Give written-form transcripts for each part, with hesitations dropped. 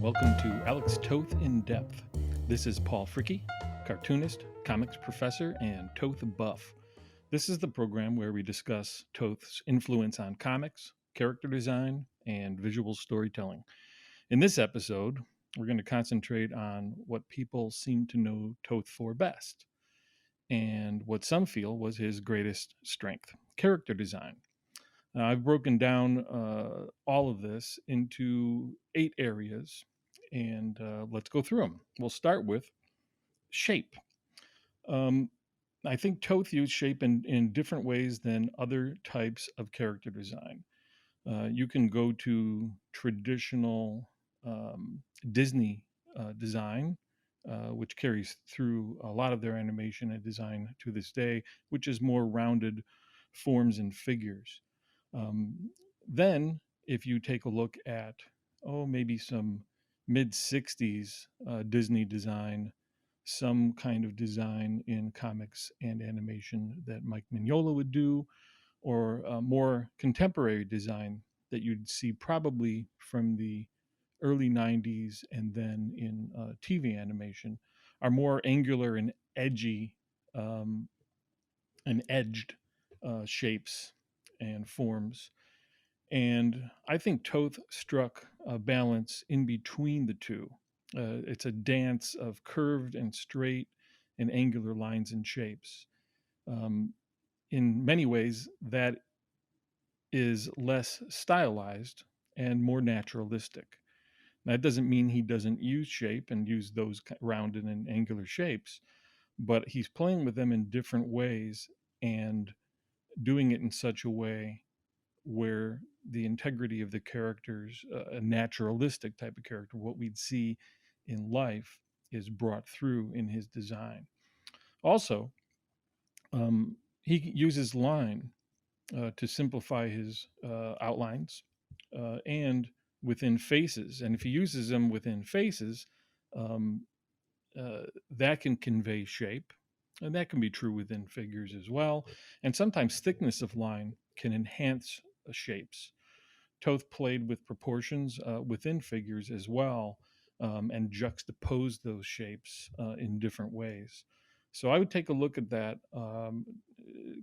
welcome to Alex Toth in Depth. This is Paul Fricke, cartoonist, comics professor, and Toth buff. This is the program where we discuss Toth's influence on comics, character design, and visual storytelling. In this episode, we're going to concentrate on what people seem to know Toth for best, and what some feel was his greatest strength, character design. I've broken down all of this into 8 areas, and let's go through them. We'll start with shape. I think Toth used shape in different ways than other types of character design. You can go to traditional Disney design, which carries through a lot of their animation and design to this day, which is more rounded forms and figures. Then, if you take a look at, maybe some mid 60s Disney design, some kind of design in comics and animation that Mike Mignola would do, or more contemporary design that you'd see probably from the early 90s and then in TV animation, are more angular and edgy and edged shapes and forms. And I think Toth struck a balance in between the two. It's a dance of curved and straight and angular lines and shapes. In many ways, that is less stylized and more naturalistic. That doesn't mean he doesn't use shape and use those rounded and angular shapes, but he's playing with them in different ways and doing it in such a way where the integrity of the characters, a naturalistic type of character, what we'd see in life, is brought through in his design. Also, he uses line to simplify his outlines and within faces. And if he uses them within faces, that can convey shape. And that can be true within figures as well. And sometimes thickness of line can enhance shapes. Toth played with proportions within figures as well, and juxtaposed those shapes in different ways. So I would take a look at that,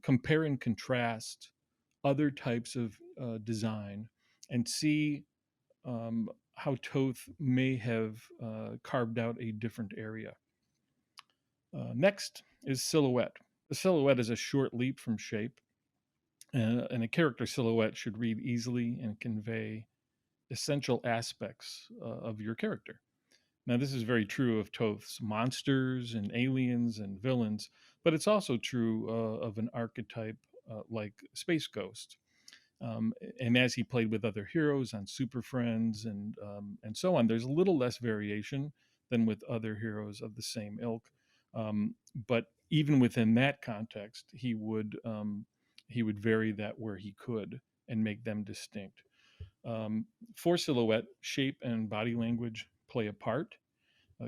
compare and contrast other types of design, and see how Toth may have carved out a different area. Next is silhouette. The silhouette is a short leap from shape, and a character silhouette should read easily and convey essential aspects of your character. Now, this is very true of Toth's monsters and aliens and villains, but it's also true of an archetype like Space Ghost. And as he played with other heroes on Super Friends and so on, there's a little less variation than with other heroes of the same ilk. But even within that context, he would vary that where he could and make them distinct. For silhouette, shape and body language play a part.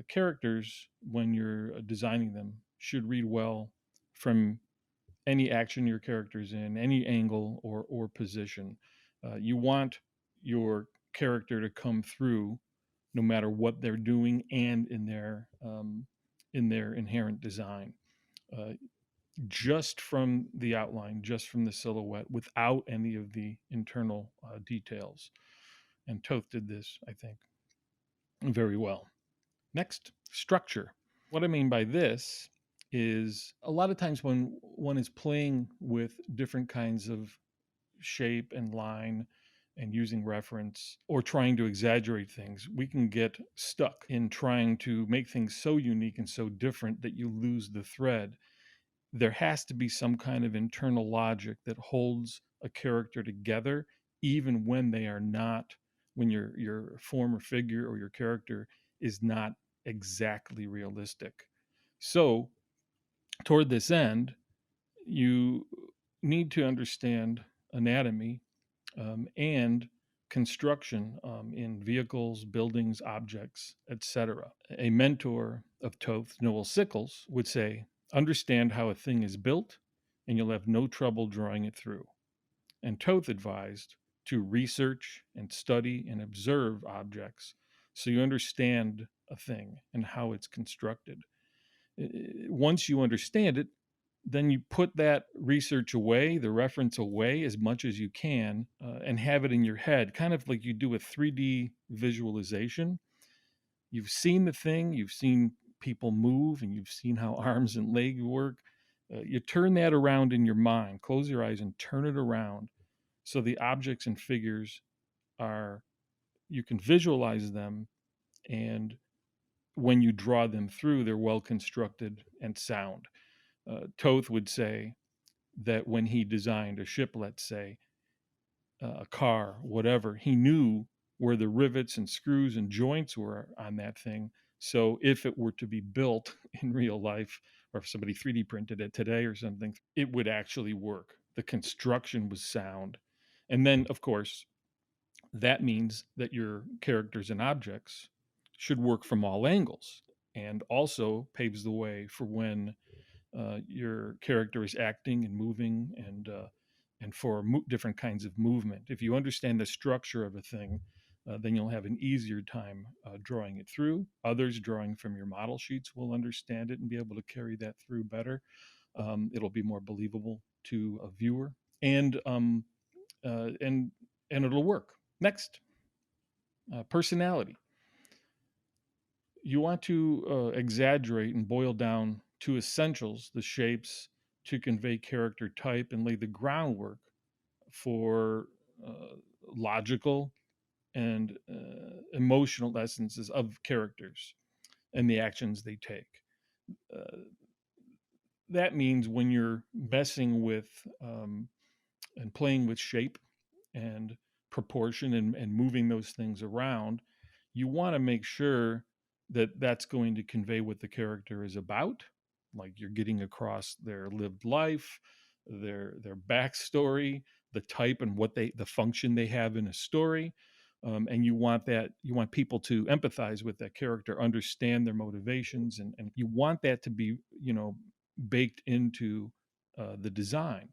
Characters, when you're designing them, should read well from any action your character's in, any angle or position. You want your character to come through no matter what they're doing and in their inherent design. Just from the outline, just from the silhouette, without any of the internal details. And Toth did this, I think, very well. Next, structure. What I mean by this is a lot of times when one is playing with different kinds of shape and line and using reference or trying to exaggerate things, we can get stuck in trying to make things so unique and so different that you lose the thread. There has to be some kind of internal logic that holds a character together, even when they are not, when your form or figure or your character is not exactly realistic. So, toward this end, you need to understand anatomy and construction in vehicles, buildings, objects, etc. A mentor of Toth, Noel Sickles, would say, understand how a thing is built, and you'll have no trouble drawing it through. And Toth advised to research and study and observe objects So you understand a thing and how it's constructed. Once you understand it, then you put that research away, the reference away as much as you can, and have it in your head, kind of like you do a 3D visualization. You've seen the thing, you've seen people move, and you've seen how arms and legs work. You turn that around in your mind, close your eyes and turn it around so the objects and figures are, you can visualize them, and when you draw them through, they're well constructed and sound. Toth would say that when he designed a ship, let's say, a car, whatever, he knew where the rivets and screws and joints were on that thing. So if it were to be built in real life, or if somebody 3D printed it today or something, it would actually work. The construction was sound. And then, of course, that means that your characters and objects should work from all angles, and also paves the way for when your character is acting and moving, and for different kinds of movement. If you understand the structure of a thing, then you'll have an easier time drawing it through. Others drawing from your model sheets will understand it and be able to carry that through better. It'll be more believable to a viewer, and uh, and and it'll work. Next, personality. You want to exaggerate and boil down to essentials the shapes to convey character type and lay the groundwork for logical and emotional essences of characters and the actions they take. Uh, that means when you're messing with and playing with shape and proportion, and moving those things around, you want to make sure that that's going to convey what the character is about. Like you're getting across their lived life, their backstory, the type and what the function they have in a story. And you want people to empathize with that character, understand their motivations, and you want that to be, baked into the design.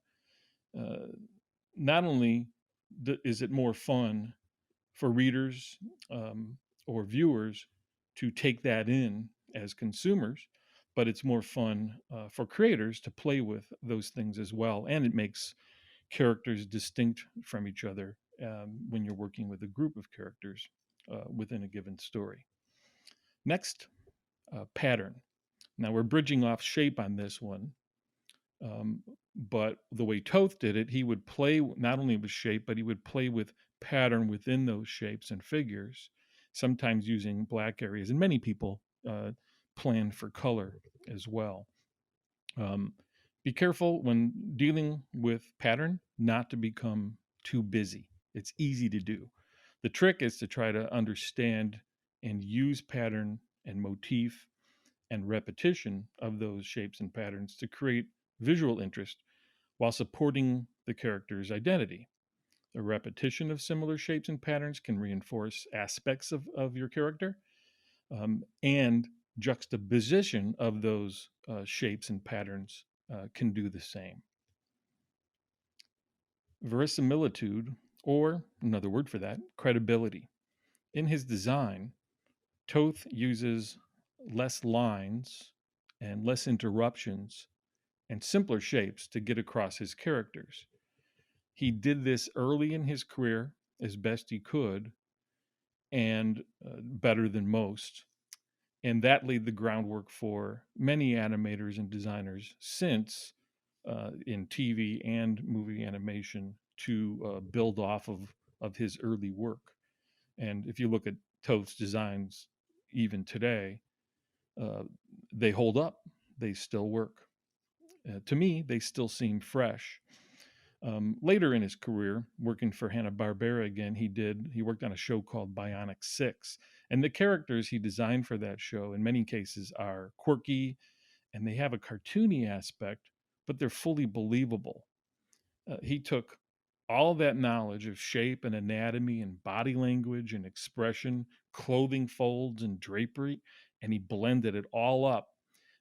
Uh, Not only is it more fun for readers, or viewers to take that in as consumers, but it's more fun for creators to play with those things as well. And it makes characters distinct from each other when you're working with a group of characters within a given story. Next, pattern. Now we're bridging off shape on this one. But the way Toth did it, he would play not only with shape, but he would play with pattern within those shapes and figures, sometimes using black areas. And many people plan for color as well. Um, be careful when dealing with pattern not to become too busy. It's easy to do. The trick is to try to understand and use pattern and motif and repetition of those shapes and patterns to create visual interest while supporting the character's identity. The repetition of similar shapes and patterns can reinforce aspects of your character, and juxtaposition of those shapes and patterns can do the same. Verisimilitude, or another word for that, credibility. In his design, Toth uses less lines and less interruptions and simpler shapes to get across his characters. He did this early in his career as best he could, and better than most. And that laid the groundwork for many animators and designers since, in TV and movie animation, to build off of his early work. And if you look at Toth's designs even today, uh, they hold up, they still work. To me, they still seem fresh. Later in his career, working for Hanna-Barbera again, he worked on a show called Bionic 6. And the characters he designed for that show, in many cases, are quirky and they have a cartoony aspect, but they're fully believable. He took all that knowledge of shape and anatomy and body language and expression, clothing folds and drapery, and he blended it all up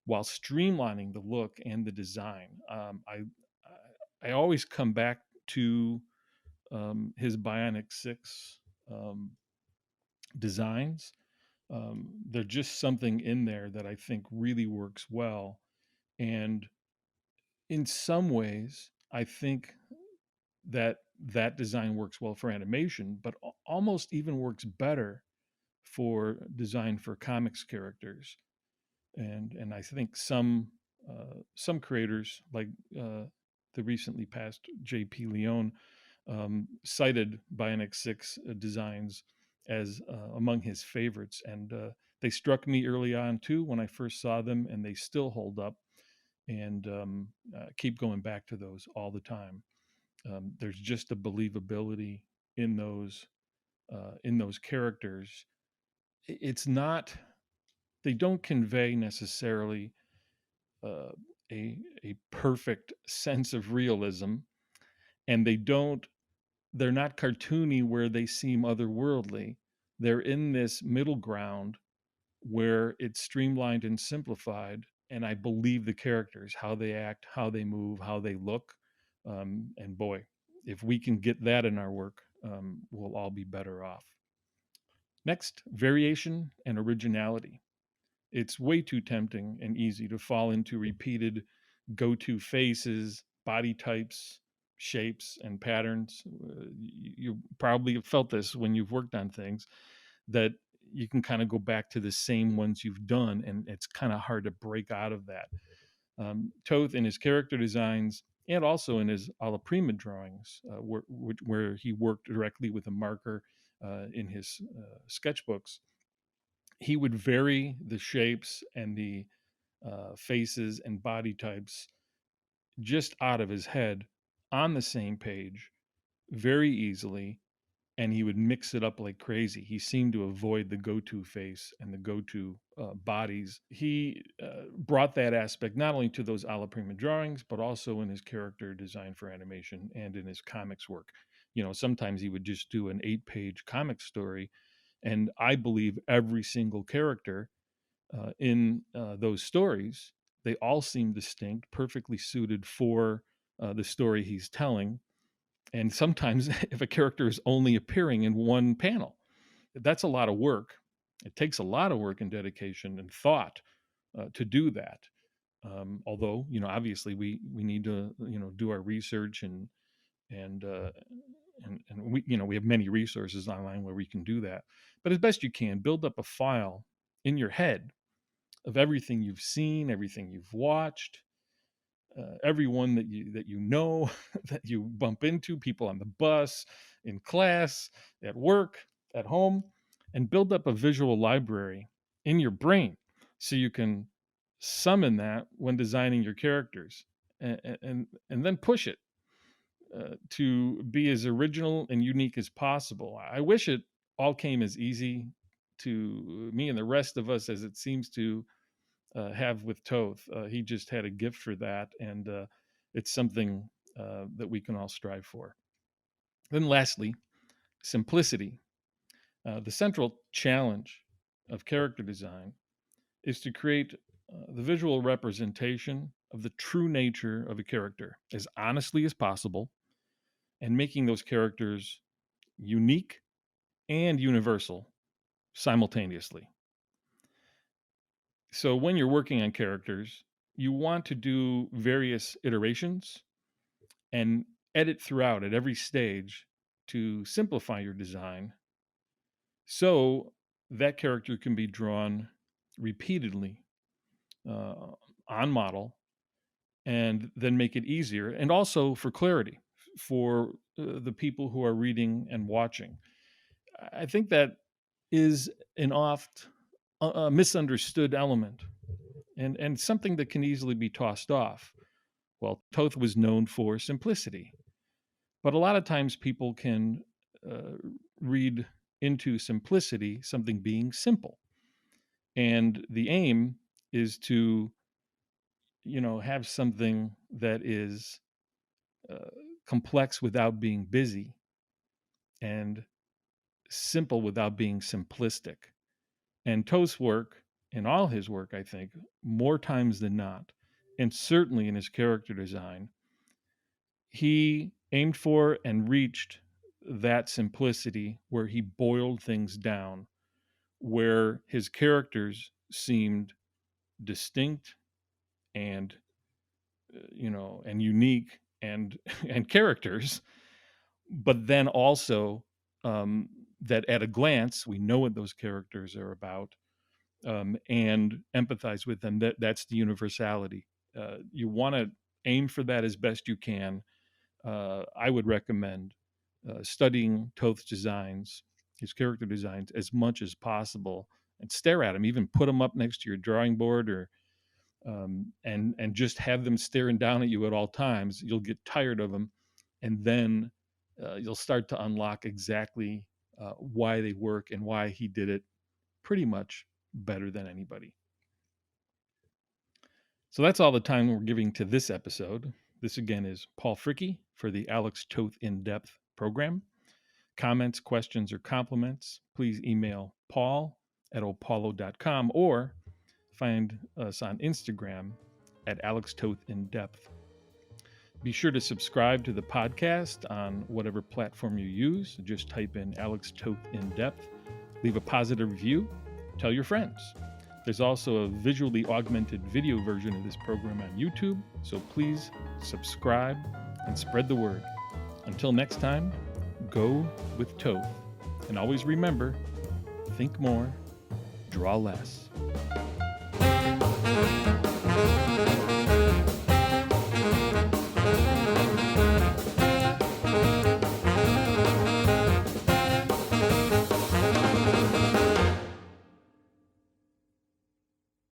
while streamlining the look and the design. I always come back to his Bionic 6 designs, There's just something in there that I think really works well. And in some ways, I think that that design works well for animation, but almost even works better for design for comics characters. And I think some creators like the recently passed J.P. Leone cited Bionic 6 designs as among his favorites. And they struck me early on too when I first saw them, and they still hold up, and keep going back to those all the time. There's just a believability in those characters. It's not, they don't convey necessarily uh, a perfect sense of realism, and they're not cartoony where they seem otherworldly. They're in this middle ground where it's streamlined and simplified, and I believe the characters, how they act, how they move, how they look. And boy, if we can get that in our work, we'll all be better off. Next, variation and originality. It's way too tempting and easy to fall into repeated go to faces, body types, shapes, and patterns. You probably have felt this when you've worked on things, that you can kind of go back to the same ones you've done, and it's kind of hard to break out of that. Toth, in his character designs and also in his alla prima drawings, where he worked directly with a marker in his sketchbooks, he would vary the shapes and the faces and body types just out of his head on the same page very easily, and he would mix it up like crazy. He seemed to avoid the go-to face and the go-to bodies. He brought that aspect not only to those alla prima drawings, but also in his character design for animation and in his comics work. Sometimes he would just do an 8-page comic story, and I believe every single character in those stories, they all seem distinct, perfectly suited for the story he's telling. And sometimes, if a character is only appearing in one panel, that's a lot of work. It takes a lot of work and dedication and thought to do that. Although, obviously we need to, do our research and we have many resources online where we can do that. But as best you can, build up a file in your head of everything you've seen, everything you've watched, everyone that you know, that you bump into, people on the bus, in class, at work, at home, and build up a visual library in your brain so you can summon that when designing your characters, and then push it to be as original and unique as possible. I wish it all came as easy to me and the rest of us as it seems to have with Toth. He just had a gift for that, and it's something that we can all strive for. Then, lastly, simplicity. The central challenge of character design is to create the visual representation of the true nature of a character as honestly as possible, and making those characters unique and universal simultaneously. So when you're working on characters, you want to do various iterations and edit throughout at every stage to simplify your design so that character can be drawn repeatedly uh, on model, and then make it easier, and also for clarity for the people who are reading and watching. I think that is an oft misunderstood element, and something that can easily be tossed off. Well, Toth was known for simplicity, but a lot of times people can uh, read into simplicity something being simple. And the aim is to, have something that is uh, complex without being busy, and simple without being simplistic. And Toth's work, in all his work, I think, more times than not, and certainly in his character design, he aimed for and reached that simplicity where he boiled things down, where his characters seemed distinct and and unique and and characters, but then also that at a glance we know what those characters are about, and empathize with them. That's the universality. You want to aim for that as best you can. I would recommend studying Toth's designs, his character designs, as much as possible, and stare at them. Even put them up next to your drawing board, or and just have them staring down at you at all times. You'll get tired of them, and then you'll start to unlock exactly why they work and why he did it pretty much better than anybody. So that's all the time we're giving to this episode. This again is Paul Fricke for the Alex Toth In Depth program. Comments, questions, or compliments, please email paul@opalo.com or find us on Instagram at Alex Toth In Depth. Be sure to subscribe to the podcast on whatever platform you use. Just type in Alex Toth In Depth. Leave a positive review. Tell your friends. There's also a visually augmented video version of this program on YouTube, so please subscribe and spread the word. Until next time, go with Toth. And always remember, think more, draw less.